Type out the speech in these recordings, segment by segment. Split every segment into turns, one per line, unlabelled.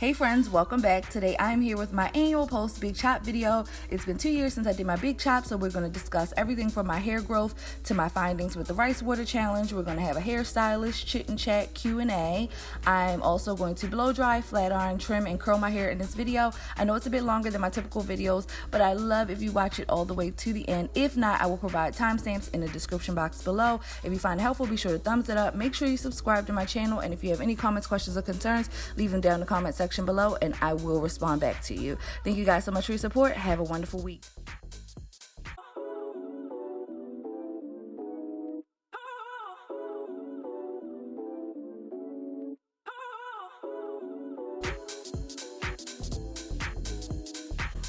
Hey friends, welcome back. Today I'm here with my annual post big chop video. It's been 2 years since I did my big chop, so we're going to discuss everything from my hair growth to my findings with the rice water challenge. We're going to have a hairstylist, chit and chat, Q&A. I'm also going to blow dry, flat iron, trim, and curl my hair in this video. I know it's a bit longer than my typical videos, but I love if you watch it all the way to the end. If not, I will provide timestamps in the description box below. If you find it helpful, be sure to thumbs it up. Make sure you subscribe to my channel, and if you have any comments, questions, or concerns, leave them down in the comment section below and I will respond back to you. Thank you guys so much for your support. Have a wonderful week.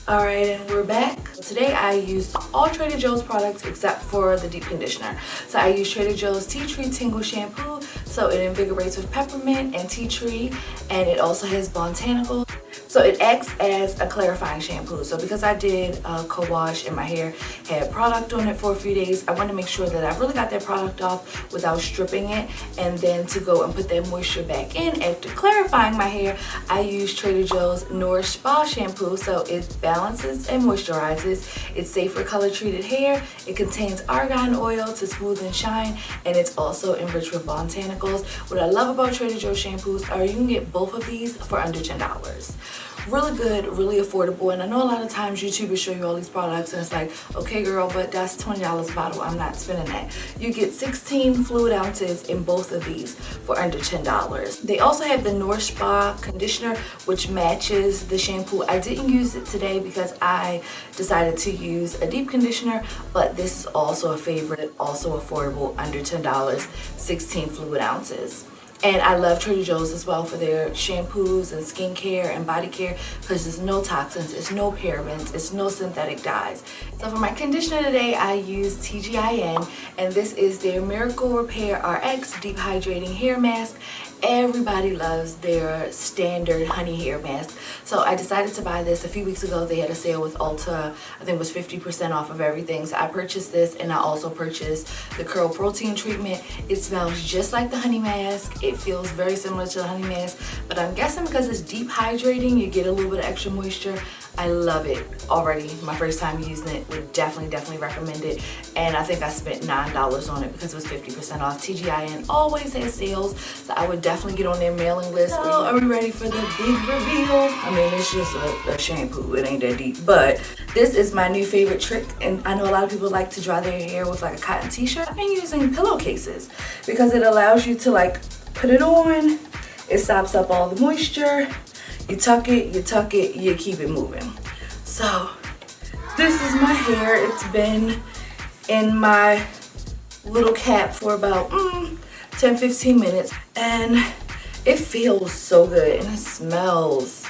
Alright, and we're back. Today I used all Trader Joe's products except for the deep conditioner. So I used Trader Joe's Tea Tree Tingle Shampoo. So it invigorates with peppermint and tea tree, and it also has botanical. So it acts as a clarifying shampoo. So because I did a co-wash and my hair had product on it for a few days, I wanted to make sure that I really got that product off without stripping it, and then to go and put that moisture back in. After clarifying my hair, I used Trader Joe's Nourish Spa Shampoo. So it balances and moisturizes. It's safe for color treated hair. It contains argan oil to smooth and shine, and it's also enriched with botanicals. What I love about Trader Joe's shampoos are you can get both of these for under $10. Really good, really affordable, and I know a lot of times YouTubers show you all these products and it's like, okay girl, but that's $20 a bottle, I'm not spending that. You get 16 fluid ounces in both of these for under $10. They also have the Nourish Spa conditioner, which matches the shampoo. I didn't use it today because I decided to use a deep conditioner, but this is also a favorite, also affordable, under $10, 16 fluid ounces. And I love Trader Joe's as well for their shampoos and skincare and body care, because there's no toxins, it's no parabens, it's no synthetic dyes. So for my conditioner today, I use TGIN, and this is their Miracle Repair RX Deep Hydrating Hair Mask. Everybody loves their standard honey hair mask. So I decided to buy this a few weeks ago. They had a sale with Ulta. I think it was 50% off of everything. So I purchased this, and I also purchased the Curl Protein treatment. It smells just like the honey mask. It feels very similar to the honey mask, but I'm guessing because it's deep hydrating, you get a little bit of extra moisture. I love it already. My first time using it, would definitely recommend it. And I think I spent $9 on it because it was 50% off. TGIN always has sales, so I would definitely get on their mailing list. So are we ready for the big reveal? I mean, it's just a shampoo, it ain't that deep, but this is my new favorite trick. And I know a lot of people like to dry their hair with like a cotton t-shirt. I've been using pillowcases because it allows you to like put it on, it sops up all the moisture. You tuck it, you keep it moving. So this is my hair. It's been in my little cap for about 10-15 minutes, and it feels so good, and it smells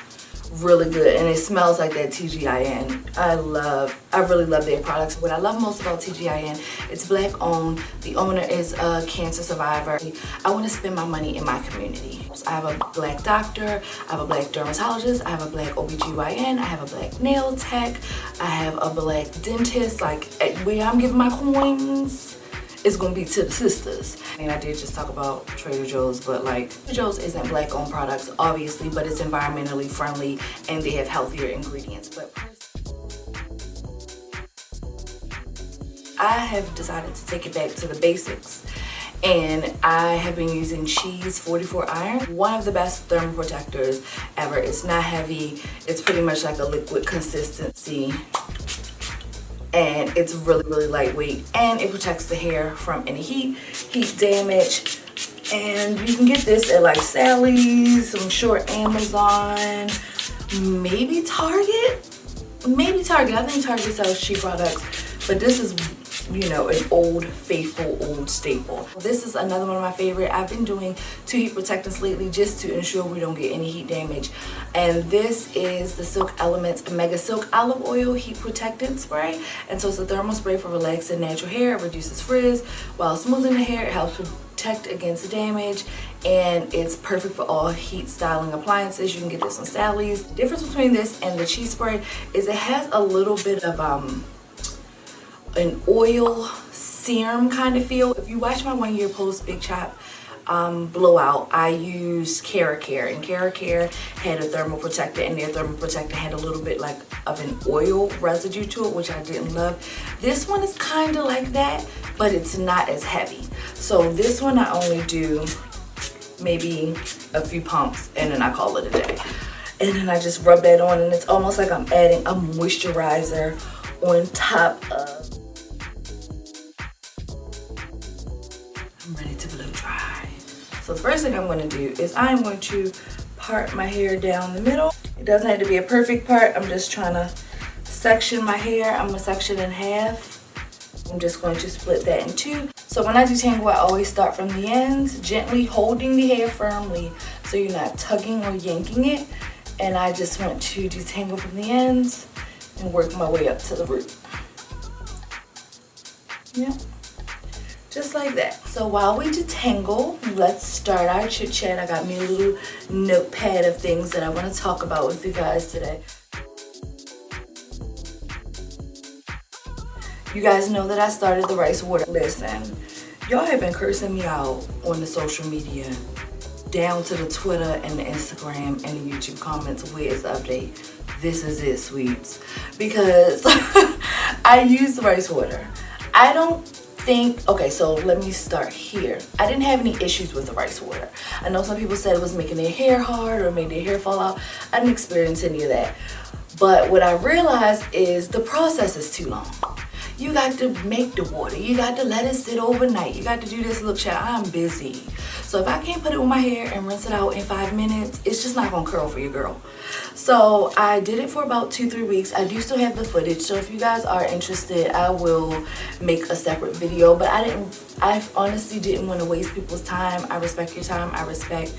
really good, and it smells like that TGIN. I really love their products. What I love most about TGIN, it's black owned. The owner is a cancer survivor. I want to spend my money in my community. I have a black doctor, I have a black dermatologist, I have a black OBGYN, I have a black nail tech, I have a black dentist. Like, where I'm giving my coins, it's gonna be to the sisters. I mean, I did just talk about Trader Joe's, but like, Trader Joe's isn't black owned products, obviously, but it's environmentally friendly and they have healthier ingredients. But I have decided to take it back to the basics, and I have been using Cheese 44 Iron. One of the best thermal protectors ever. It's not heavy, it's pretty much like a liquid consistency, and it's really lightweight, and it protects the hair from any heat damage. And you can get this at like Sally's, I'm sure Amazon, maybe Target. I think Target sells cheap products, but this is, you know, an old faithful old staple. This is another one of my favorite. I've been doing 2 heat protectants lately just to ensure we don't get any heat damage, and this is the Silk Elements Mega Silk Olive Oil Heat Protectant Spray. And so it's a thermal spray for relaxing natural hair. It reduces frizz while smoothing the hair. It helps protect against damage, and it's perfect for all heat styling appliances. You can get this on Sally's. The difference between this and the cheese spray is it has a little bit of an oil serum kind of feel. If you watch my 1 year post big chop, Blowout, I used Care, and Care had a thermal protector, and their thermal protector had a little bit like of an oil residue to it, which I didn't love. This one is kind of like that, but it's not as heavy. So this one I only do maybe a few pumps and then I call it a day. And then I just rub that on, and it's almost like I'm adding a moisturizer on top of. I'm ready to blow dry. So the first thing I'm going to do is I'm going to part my hair down the middle. It doesn't have to be a perfect part. I'm just trying to section my hair. I'm going to section in half. I'm just going to split that in two. So when I detangle, I always start from the ends, gently holding the hair firmly so you're not tugging or yanking it. And I just want to detangle from the ends and work my way up to the root. Yeah, just like that. So while we detangle, let's start our chit chat. I got me a little notepad of things that I want to talk about with you guys today. You guys know that I started the rice water. Listen, y'all have been cursing me out on the social media, down to the Twitter and the Instagram and the YouTube comments. Where's the update? This is it, sweets. Because I use the rice water. I don't think, okay, so let me start here. I didn't have any issues with the rice water. I know some people said it was making their hair hard or made their hair fall out. I didn't experience any of that. But what I realized is the process is too long. You got to make the water. You got to let it sit overnight. You got to do this. Look, child, I'm busy. So if I can't put it on my hair and rinse it out in 5 minutes, it's just not gonna curl for your girl. So I did it for about 2-3 weeks. I do still have the footage. So if you guys are interested, I will make a separate video. But I honestly didn't want to waste people's time. I respect your time. I respect,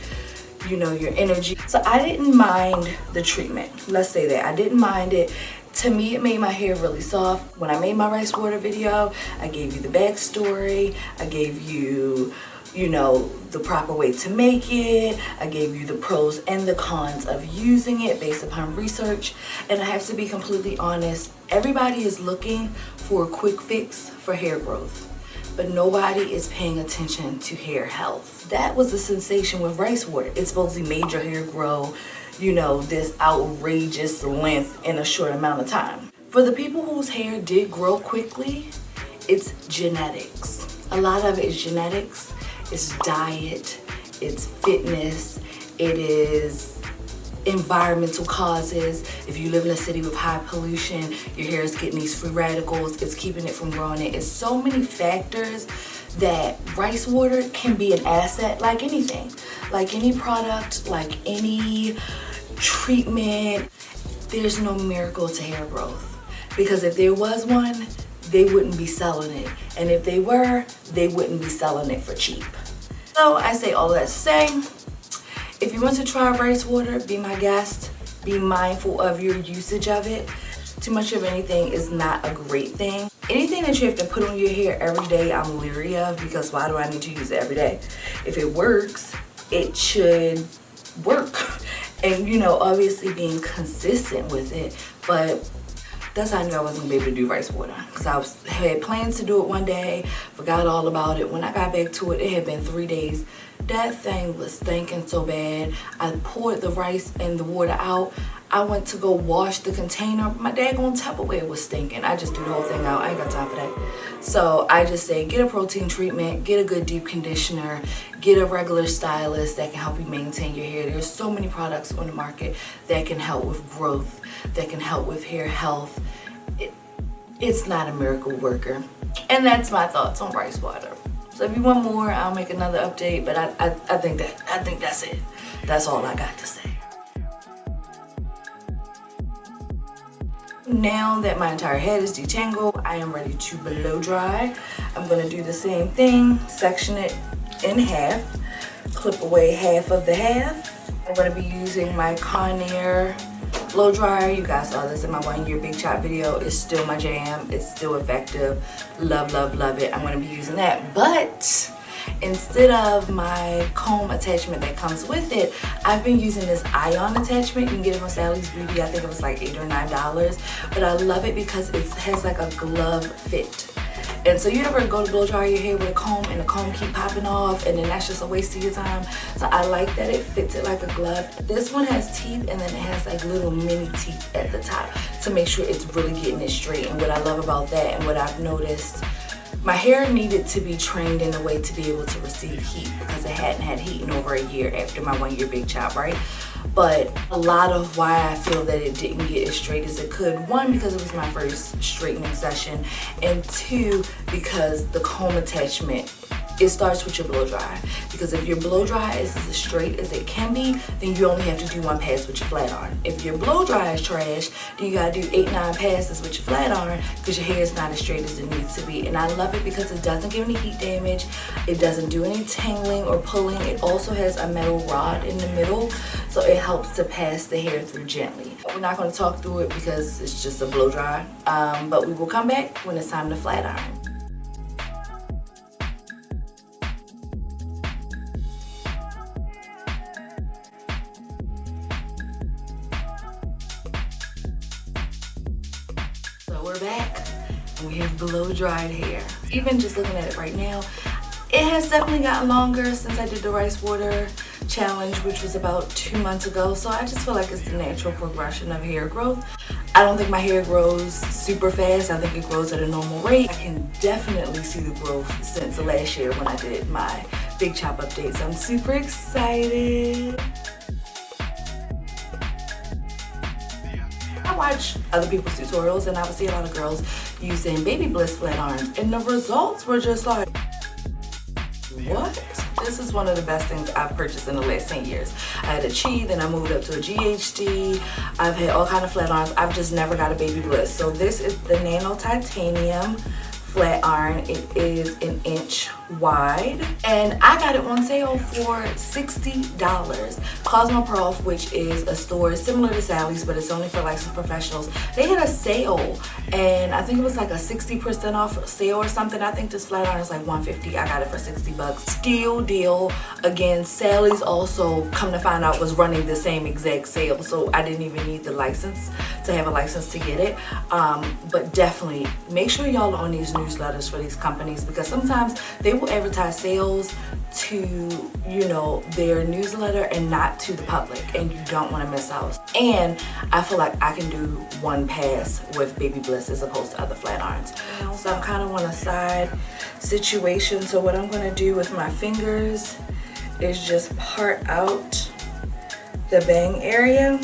you know, your energy. So I didn't mind the treatment. Let's say that. I didn't mind it. To me, it made my hair really soft. When I made my rice water video, I gave you the backstory. I gave you, you know, the proper way to make it. I gave you the pros and the cons of using it based upon research. And I have to be completely honest, everybody is looking for a quick fix for hair growth, but nobody is paying attention to hair health. That was the sensation with rice water. It supposedly made your hair grow, you know, this outrageous length in a short amount of time. For the people whose hair did grow quickly, it's genetics. A lot of it is genetics, it's diet, it's fitness, it is environmental causes. If you live in a city with high pollution, your hair is getting these free radicals, it's keeping it from growing. It's so many factors that rice water can be an asset, like anything, like any product, like any treatment. There's no miracle to hair growth, because if there was one, they wouldn't be selling it, and if they were, they wouldn't be selling it for cheap. So I say all that to say, if you want to try rice water, be my guest. Be mindful of your usage of it. Too much of anything is not a great thing. Anything that you have to put on your hair every day, I'm leery of, because why do I need to use it every day? If it works, it should work. And, you know, obviously being consistent with it. But that's how I knew I wasn't gonna be able to do rice water, because I had plans to do it one day, forgot all about it. When I got back to it, it had been 3 days. That thing was stinking so bad. I poured the rice and the water out. I went to go wash the container. My daggone Tupperware was stinking. I just threw the whole thing out. I ain't got time for that. So I just say, get a protein treatment, get a good deep conditioner, get a regular stylist that can help you maintain your hair. There's so many products on the market that can help with growth, that can help with hair health. It's not a miracle worker. And that's my thoughts on rice water. So if you want more, I'll make another update, but I think that's it. That's all I got to say. Now that my entire head is detangled, I am ready to blow dry. I'm gonna do the same thing, section it in half, clip away half of the half. I'm gonna be using my Conair blow dryer. You guys saw this in my 1-year big chop video. It's still my jam. It's still effective. Love, love, love it. I'm gonna be using that. But instead of my comb attachment that comes with it, I've been using this ion attachment. You can get it from Sally's Beauty. I think it was like $8 or $9. But I love it because it has like a glove fit. And so you never go to blow dry your hair with a comb and the comb keep popping off, and then that's just a waste of your time. So I like that it fits it like a glove. This one has teeth, and then it has like little mini teeth at the top to make sure it's really getting it straight. And what I love about that, and what I've noticed, my hair needed to be trained in a way to be able to receive heat, because it hadn't had heat in over a year after my 1 year big chop, right? But a lot of why I feel that it didn't get as straight as it could, one, because it was my first straightening session, and two, because the comb attachment, it starts with your blow dry. Because if your blow dry is as straight as it can be, then you only have to do 1 pass with your flat iron. If your blow dry is trash, then you gotta do 8, 9 passes with your flat iron, because your hair is not as straight as it needs to be. And I love it because it doesn't give any heat damage, it doesn't do any tangling or pulling. It also has a metal rod in the middle, so it helps to pass the hair through gently. We're not gonna talk through it because it's just a blow dry, but we will come back when it's time to flat iron. We're back and we have blow dried hair. Even just looking at it right now, it has definitely gotten longer since I did the rice water challenge, which was about 2 months ago. So I just feel like it's the natural progression of hair growth. I don't think my hair grows super fast. I think it grows at a normal rate. I can definitely see the growth since the last year when I did my big chop updates. I'm super excited. I watch other people's tutorials, and I would see a lot of girls using Baby Bliss flat irons, and the results were just like, what? This is one of the best things I've purchased in the last 10 years. I had a Chi, then I moved up to a GHD. I've had all kind of flat irons. I've just never got a Baby Bliss. So this is the Nano Titanium flat iron. It is 1 inch wide, and I got it on sale for $60. Cosmoprof, which is a store similar to Sally's, but it's only for licensed professionals, they had a sale, and I think it was like a 60% off sale or something. I think this flat iron is like $150. I got it for $60. Steal deal. Again, Sally's also, come to find out, was running the same exact sale, so I didn't even need the license to have a license to get it. But definitely make sure y'all are on these newsletters for these companies, because sometimes they will advertise sales to, you know, their newsletter and not to the public, and you don't want to miss out. And I feel like I can do 1 pass with Baby Bliss as opposed to other flat irons. So I'm kind of on a side situation. So what I'm going to do with my fingers is just part out the bang area,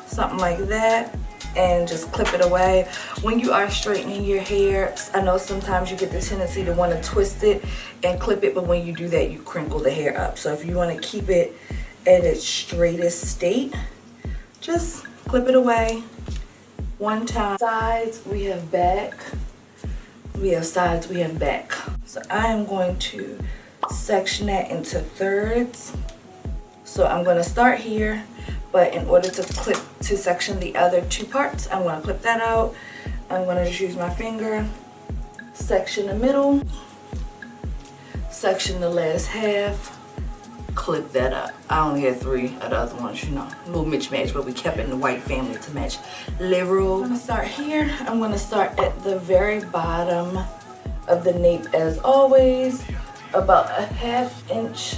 something like that, and just clip it away. When you are straightening your hair, I know sometimes you get the tendency to want to twist it and clip it, but when you do that, you crinkle the hair up. So if you want to keep it at its straightest state, just clip it away 1 time. Sides, we have back. We have sides, we have back. So I am going to section that into thirds. So I'm going to start here, but in order to section the other 2 parts, I'm going to clip that out. I'm going to just use my finger, section the middle, section the last half, clip that up. I only had 3 of the other ones, you know, a little mismatch, but we kept it in the white family to match liberal. I'm going to start here. I'm going to start at the very bottom of the nape as always, about a 1/2 inch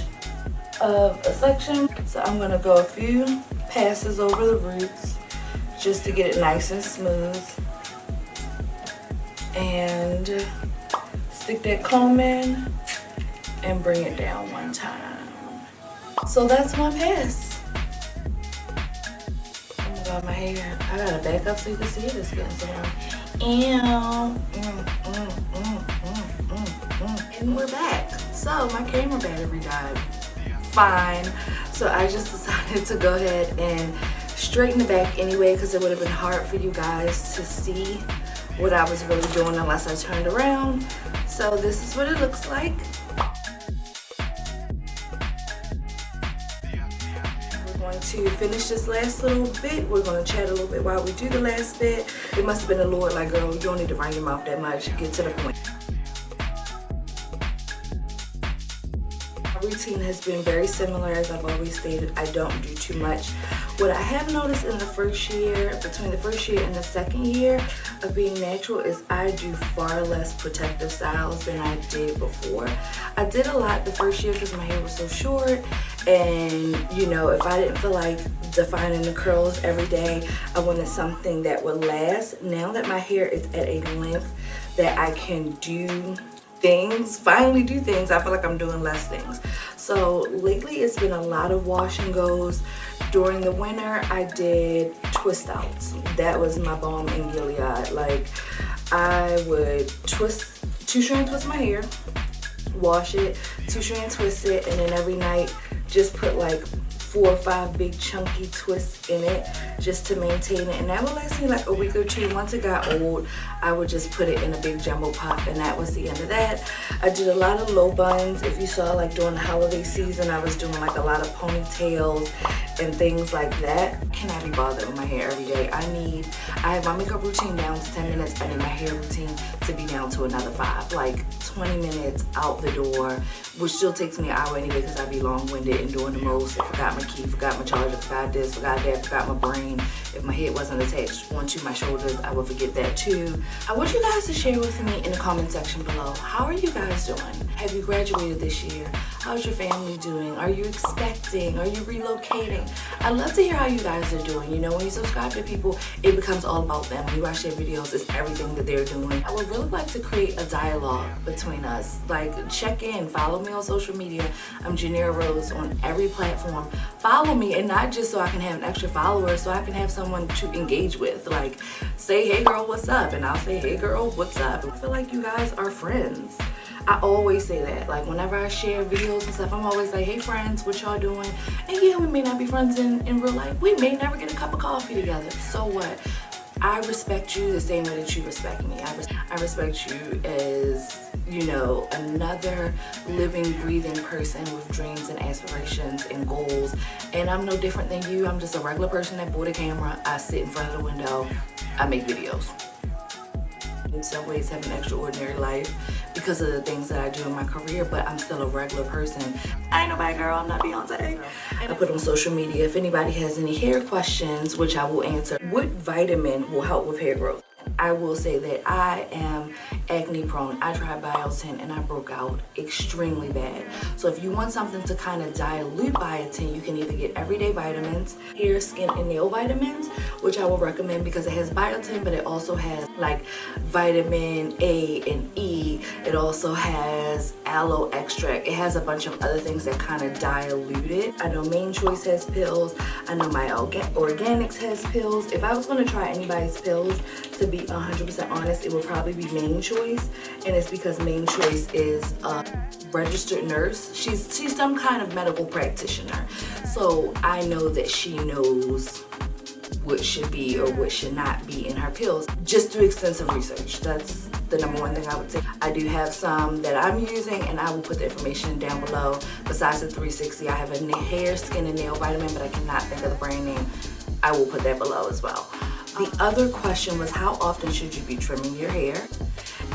of a section. So I'm going to go a few passes over the roots just to get it nice and smooth, and stick that comb in and bring it down 1 time. So that's 1 pass. Oh my god, my hair. I gotta back up so you can see it. It's getting so long. And we're back. So my camera battery died. Fine. So I just decided to go ahead and straighten the back anyway, because it would have been hard for you guys to see what I was really doing unless I turned around. So this is what it looks like. We're going to finish this last little bit. We're going to chat a little bit while we do the last bit. It must have been the Lord, like, girl, you don't need to run your mouth that much. Get to the point. routine has been very similar. As I've always stated, I don't do too much. What I have noticed in the first year, between the first year and the second year of being natural, is I do far less protective styles than I did before. I did a lot the first year because my hair was so short, and you know, if I didn't feel like defining the curls every day, I wanted something that would last. Now that my hair is at a length that I can do things, finally do things, I feel like I'm doing less things. So lately it's been a lot of wash and goes. During the winter I did twist outs. That was my balm in Gilead. Like, I would twist, 2-strand twist my hair, wash it, 2-strand twist it, and then every night just put like 4 or 5 big chunky twists in it just to maintain it, and that would last me like a week or two. Once it got old, I would just put it in a big jumbo pop, and that was the end of that. I did a lot of low buns. If you saw, like during the holiday season, I was doing like a lot of ponytails and things like that. Cannot be bothered with my hair every day. I have my makeup routine down to 10 minutes. I need my hair routine to be down to another 5, like 20 minutes out the door, which still takes me an hour anyway because I be long-winded and doing the most. I forgot my key, forgot my charger, forgot this, forgot that, forgot my brain. If my head wasn't attached onto my shoulders, I would forget that too. I want you guys to share with me in the comment section below. How are you guys doing? Have you graduated this year? How's your family doing? Are you expecting? Are you relocating? I'd love to hear how you guys are doing. You know, when you subscribe to people, it becomes all about them. When you watch their videos, it's everything that they're doing. I would really like to create a dialogue between us. Like, check in, follow me on social media. I'm Janera Rose on every platform. Follow me, and not just so I can have an extra follower, so I can have someone to engage with. Like, say, hey girl, what's up? And I'll say, hey girl, what's up? I feel like you guys are friends. I always say that. Like, whenever I share videos and stuff, I'm always like, hey friends, what y'all doing? And yeah, we may not be friends in real life. We may never get a cup of coffee together. So what? I respect you the same way that you respect me. I respect you as, you know, another living, breathing person with dreams and aspirations and goals. And I'm no different than you. I'm just a regular person that bought a camera. I sit in front of the window. I make videos. In some ways have an extraordinary life because of the things that I do in my career, but I'm still a regular person. I ain't nobody girl, I'm not Beyonce. And I put on social media, if anybody has any hair questions, which I will answer, what vitamin will help with hair growth? I will say that I am acne prone. I tried biotin and I broke out extremely bad. So if you want something to kind of dilute biotin, you can either get everyday vitamins, hair, skin, and nail vitamins, which I will recommend because it has biotin, but it also has like vitamin A and E. It also has aloe extract. It has a bunch of other things that kind of dilute it. I know Main Choice has pills. I know my Organics has pills. If I was going to try anybody's pills, to be 100% honest, it would probably be Main Choice, and it's because Main Choice is a registered nurse. She's some kind of medical practitioner, so I know that she knows what should be or what should not be in her pills just through extensive research. That's the #1 thing I would say. I do have some that I'm using, and I will put the information down below. Besides the 360, I have a hair, skin, and nail vitamin, but I cannot think of the brand name. I will put that below as well. The other question was, how often should you be trimming your hair?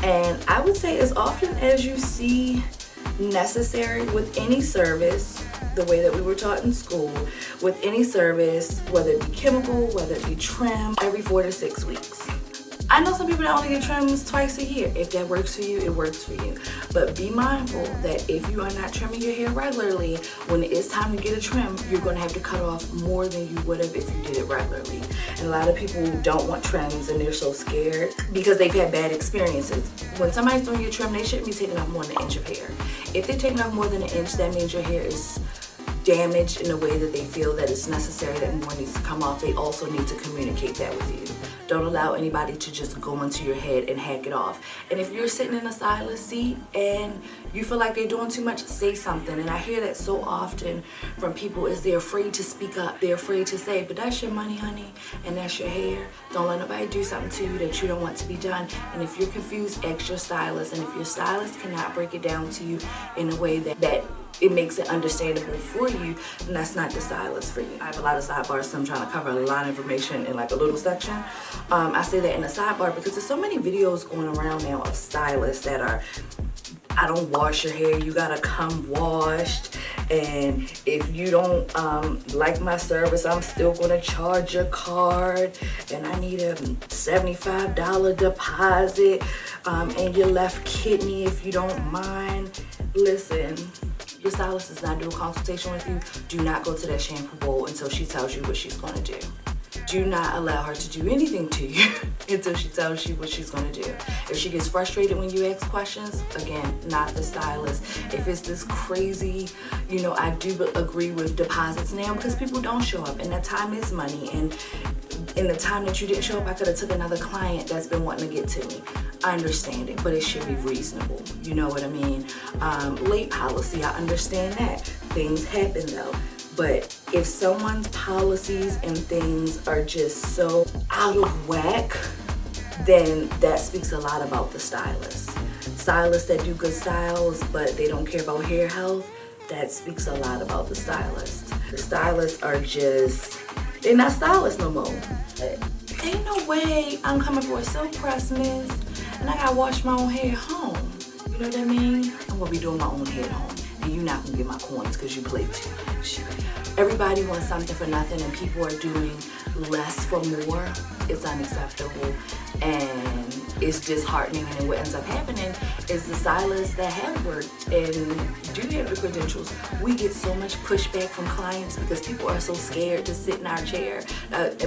And I would say as often as you see necessary with any service, the way that we were taught in school, with any service, whether it be chemical, whether it be trim, every 4 to 6 weeks. I know some people that only get trims twice a year. If that works for you, it works for you. But be mindful that if you are not trimming your hair regularly, when it is time to get a trim, you're going to have to cut off more than you would have if you did it regularly. And a lot of people don't want trims and they're so scared because they've had bad experiences. When somebody's doing your trim, they shouldn't be taking off more than an inch of hair. If they're taking off more than an inch, that means your hair is damaged in a way that they feel that it's necessary, that more needs to come off. They also need to communicate that with you. Don't allow anybody to just go into your head and hack it off. And if you're sitting in a stylist seat and you feel like they're doing too much, say something. And I hear that so often from people is they're afraid to speak up. They're afraid to say, but that's your money, honey, and that's your hair. Don't let nobody do something to you that you don't want to be done. And if you're confused, ask your stylist. And if your stylist cannot break it down to you in a way that it makes it understandable for you, then that's not the stylist for you. I have a lot of sidebars, so I'm trying to cover a lot of information in like a little section. I say that in a sidebar because there's so many videos going around now of stylists that are I don't wash your hair, you gotta come washed. And if you don't like my service, I'm still gonna charge your card. And I need a $75 deposit and your left kidney if you don't mind. Listen, your stylist does not do a consultation with you. Do not go to that shampoo bowl until she tells you what she's gonna do. Do not allow her to do anything to you until she tells you what she's gonna do. If she gets frustrated when you ask questions, again, not the stylist. If it's this crazy, you know, I do agree with deposits now because people don't show up and that time is money. And in the time that you didn't show up, I could have took another client that's been wanting to get to me. I understand it, but it should be reasonable. You know what I mean? Late policy, I understand that. Things happen though. But if someone's policies and things are just so out of whack, then that speaks a lot about the stylist. Stylists that do good styles, but they don't care about hair health, that speaks a lot about the stylist. The stylists are just, they're not stylists no more. Ain't no way I'm coming for a silk press, miss, and I gotta wash my own hair at home. You know what I mean? I'm gonna be doing my own hair at home. And you're not gonna get my coins because you play too much. Everybody wants something for nothing and people are doing less for more. It's unacceptable and it's disheartening. And then what ends up happening is the stylists that have worked and do have the credentials, we get so much pushback from clients because people are so scared to sit in our chair,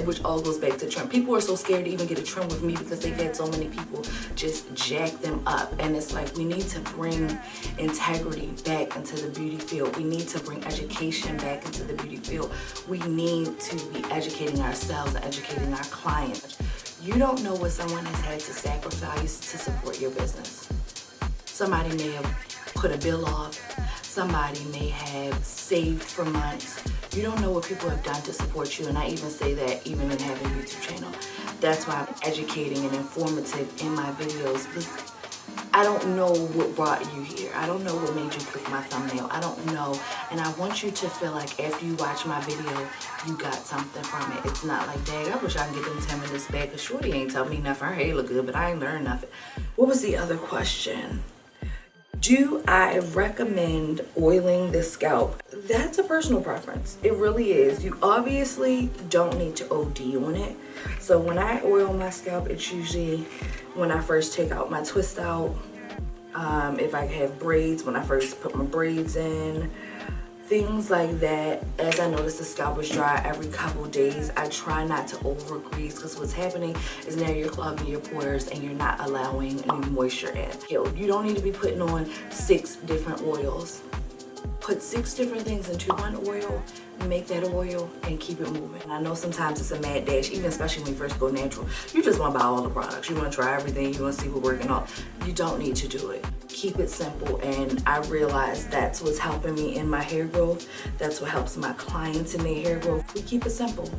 which all goes back to trim. People are so scared to even get a trim with me because they've had so many people just jack them up. And it's like, we need to bring integrity back into the beauty field. We need to bring education back into the beauty field. We need to be educating ourselves and educating our clients. You don't know what someone has had to sacrifice to support your business. Somebody may have put a bill off. Somebody may have saved for months. You don't know what people have done to support you, and I even say that even in having a YouTube channel. That's why I'm educating and informative in my videos, because I don't know what brought you here. I don't know what made you click my thumbnail. I don't know. And I want you to feel like after you watch my video, you got something from it. It's not like, dang, I wish I could get them 10 minutes back because Shorty ain't tell me nothing. Her hair look good, but I ain't learned nothing. What was the other question? Do I recommend oiling the scalp? That's a personal preference. It really is. You obviously don't need to OD on it. So when I oil my scalp, it's usually when I first take out my twist out, if I have braids, when I first put my braids in, things like that. As I notice the scalp is dry every couple days, I try not to over grease because what's happening is now you're clogging your pores and you're not allowing any moisture in. You don't need to be putting on 6 different oils. Put 6 different things into one oil, make that oil, and keep it moving. And I know sometimes it's a mad dash, even especially when you first go natural. You just want to buy all the products. You want to try everything. You want to see what's working off. You don't need to do it. Keep it simple. And I realize that's what's helping me in my hair growth. That's what helps my clients in their hair growth. We keep it simple.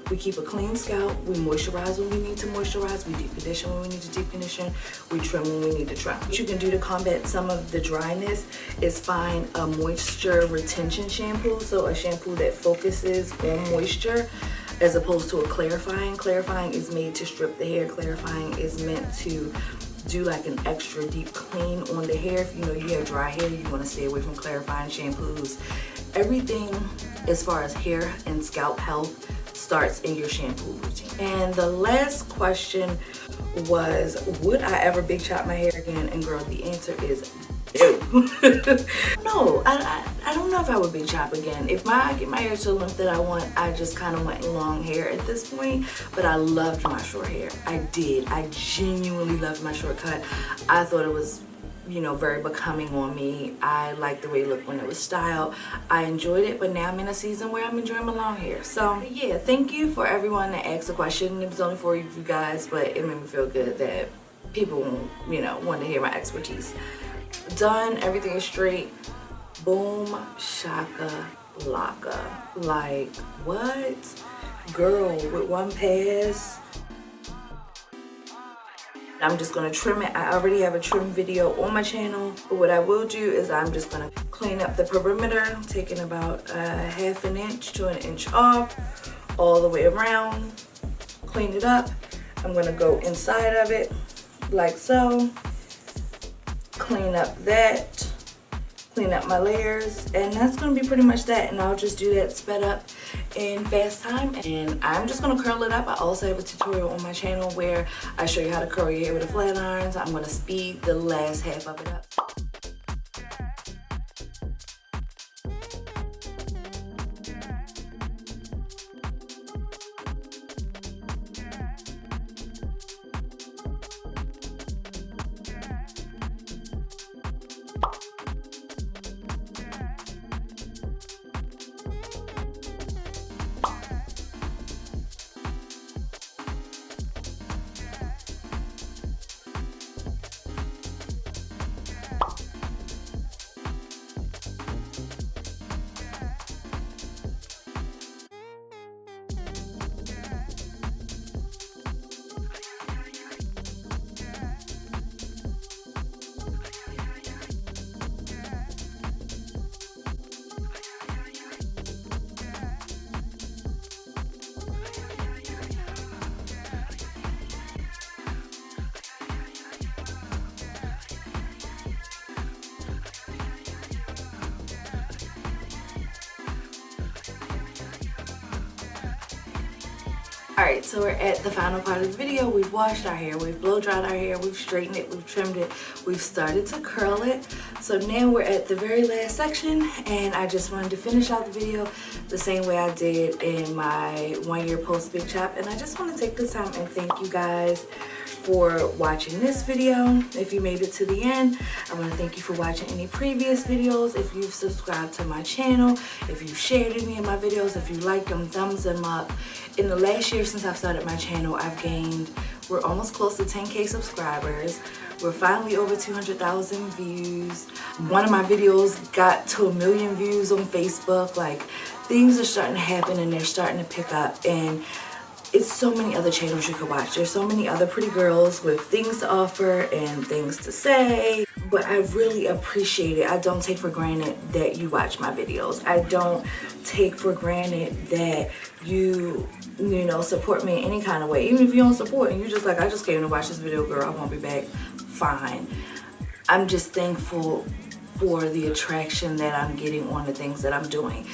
We keep a clean scalp. We moisturize when we need to moisturize. We deep condition when we need to deep condition. We trim when we need to trim. What you can do to combat some of the dryness is find a moisture retention shampoo. So a shampoo that focuses on moisture as opposed to a clarifying. Clarifying is made to strip the hair. Clarifying is meant to do like an extra deep clean on the hair. If you know you have dry hair, you want to stay away from clarifying shampoos. Everything as far as hair and scalp health starts in your shampoo routine. And the last question was, would I ever big chop my hair again? And girl, the answer is no. No, I don't know if I would big chop again. If I get my hair to the length that I want, I just kind of went long hair at this point. But I loved my short hair. I did. I genuinely loved my short cut. I thought it was, you know, very becoming on me. I liked the way it looked when it was styled. I enjoyed it, but now I'm in a season where I'm enjoying my long hair. So yeah, thank you for everyone that asked a question. It was only for you guys, but it made me feel good that people, you know, wanted to hear my expertise. Done, everything is straight. Boom, shaka, laka. Like, what? Girl, with one pass. I'm just gonna trim it. I already have a trim video on my channel, but what I will do is I'm just gonna clean up the perimeter, taking about ½ an inch to an inch off, all the way around, clean it up. I'm gonna go inside of it like so, clean up that, clean up my layers, and that's gonna be pretty much that. And I'll just do that sped up in fast time, and I'm just gonna curl it up. I also have a tutorial on my channel where I show you how to curl your hair with a flat iron. So I'm gonna speed the last half of it up. Alright, so we're at the final part of the video. We've washed our hair, we've blow dried our hair, we've straightened it, we've trimmed it, we've started to curl it. So now we're at the very last section, and I just wanted to finish out the video the same way I did in my 1 year post big chop. And I just want to take this time and thank you guys for watching this video. If you made it to the end, I want to thank you for watching any previous videos. If you've subscribed to my channel, if you've shared any of my videos, if you liked them, thumbs them up. In the last year since I've started my channel, we're almost close to 10K subscribers. We're finally over 200,000 views. One of my videos got to 1 million views on Facebook. Like, things are starting to happen and they're starting to pick up, and it's so many other channels you could watch. There's so many other pretty girls with things to offer and things to say. But I really appreciate it. I don't take for granted that you watch my videos. I don't take for granted that you support me in any kind of way. Even if you don't support and you just like, I just came to watch this video, girl, I won't be back. Fine. I'm just thankful for the attraction that I'm getting on the things that I'm doing.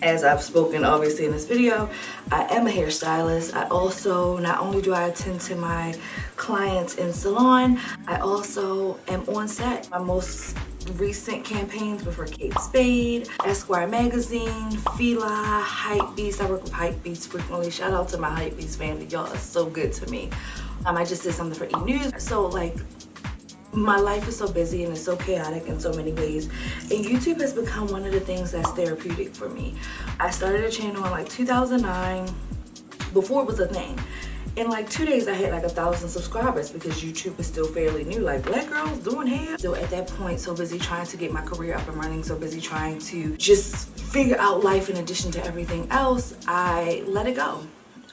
As I've spoken obviously in this video, I am a hairstylist. I also, not only do I attend to my clients in salon, I also am on set. My most recent campaigns were for Kate Spade, Esquire Magazine, Fila, Hypebeast. I work with Hypebeast frequently. Shout out to my Hypebeast family. Y'all are so good to me. I just did something for E! News. So like, my life is so busy and it's so chaotic in so many ways, and YouTube has become one of the things that's therapeutic for me. I started a channel in like 2009, before it was a thing. In like 2 days I had like 1,000 subscribers because YouTube is still fairly new. Like, black girls doing hair. So at that point, so busy trying to get my career up and running, so busy trying to just figure out life in addition to everything else, I let it go.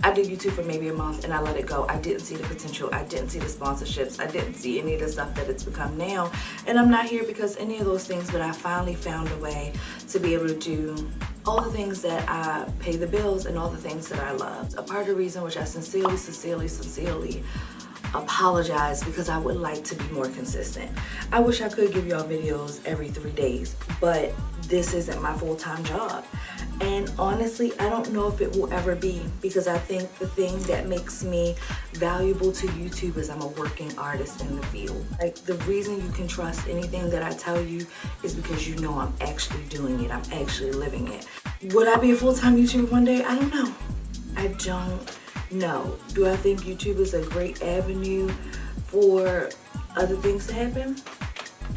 I did YouTube for maybe a month and I let it go. I didn't see the potential. I didn't see the sponsorships. I didn't see any of the stuff that it's become now. And I'm not here because any of those things, but I finally found a way to be able to do all the things that I pay the bills and all the things that I love. A part of the reason which I sincerely apologize, because I would like to be more consistent. I wish I could give y'all videos every 3 days, but this isn't my full-time job. And honestly, I don't know if it will ever be, because I think the thing that makes me valuable to YouTube is I'm a working artist in the field. Like, the reason you can trust anything that I tell you is because you know I'm actually doing it. I'm actually living it. Would I be a full-time YouTuber one day? I don't know. I don't know. Do I think YouTube is a great avenue for other things to happen?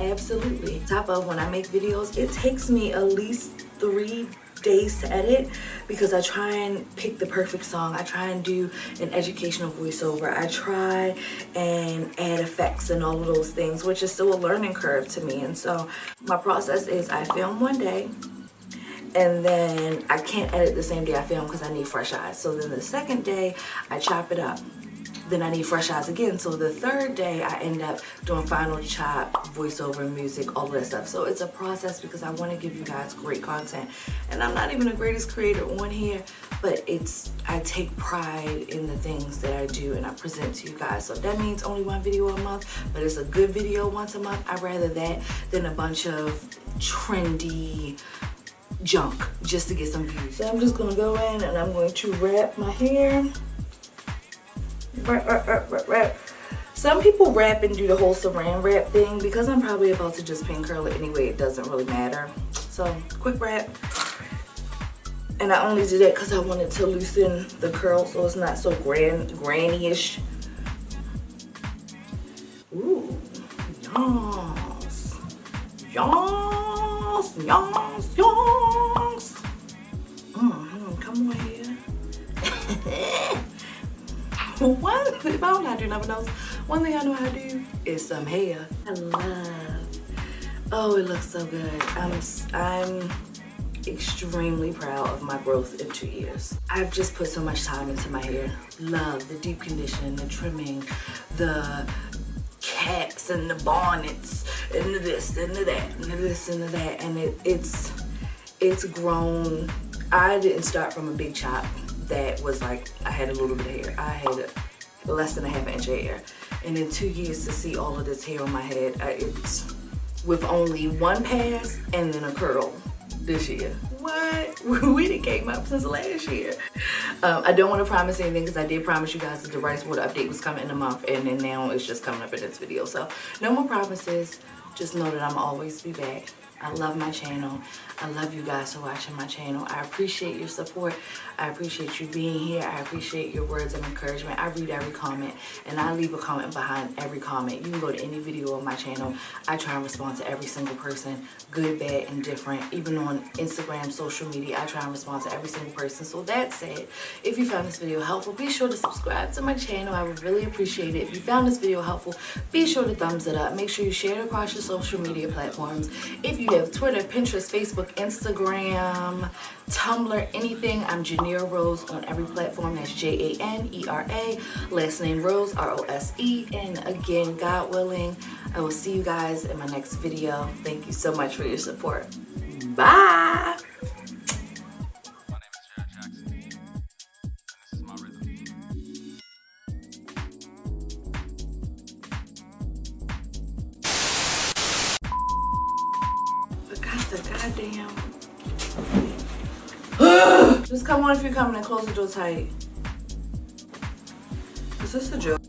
Absolutely. Top of, when I make videos, it takes me at least 3 days to edit, because I try and pick the perfect song. I try and do an educational voiceover. I try and add effects and all of those things, which is still a learning curve to me. And so my process is I film one day, and then I can't edit the same day I film because I need fresh eyes. So then the second day I chop it up. then I need fresh eyes again. So the third day I end up doing final chop, voiceover, music, all of that stuff. So it's a process because I want to give you guys great content. And I'm not even the greatest creator on here, but I take pride in the things that I do and I present to you guys. So that means only one video a month, but it's a good video once a month. I'd rather that than a bunch of trendy junk just to get some views. So I'm just gonna go in and I'm going to wrap my hair. Wrap. Some people wrap and do the whole saran wrap thing. Because I'm probably about to just pin curl it anyway, it doesn't really matter. So quick wrap. And I only did that because I wanted to loosen the curl so it's not so granny-ish. Ooh, yes. Yes, yes, yes. Come on here. If I don't know how to do nothing else, one thing I know how to do is some hair. I love. Oh, it looks so good. I'm extremely proud of my growth in 2 years. I've just put so much time into my hair. Love the deep conditioning, the trimming, the caps and the bonnets, and the this and the that, and the this and the that, and it's grown. I didn't start from a big chop that was like I had a little bit of hair. I had less than a half inch of hair, and in 2 years to see all of this hair on my head, it's with only one pass and then a curl this year. What? We done came up since last year. I don't want to promise anything because I did promise you guys that the rice water update was coming in a month, and then now it's just coming up in this video. So no more promises. Just know that I'm always be back. I love my channel. I love you guys for watching my channel. I appreciate your support. I appreciate you being here. I appreciate your words of encouragement. I read every comment and I leave a comment behind every comment. You can go to any video on my channel. I try and respond to every single person, good, bad, and different. Even on Instagram, social media, I try and respond to every single person. So that said, if you found this video helpful, be sure to subscribe to my channel. I would really appreciate it. If you found this video helpful, be sure to thumbs it up. Make sure you share it across your social media platforms. If you have Twitter, Pinterest, Facebook, Instagram, Tumblr, anything, I'm Janera Rose on every platform. That's Janera. Last name Rose, Rose. And again, God willing, I will see you guys in my next video. Thank you so much for your support. Bye. Goddamn. Just come on if you're coming and close the door tight. Is this a joke?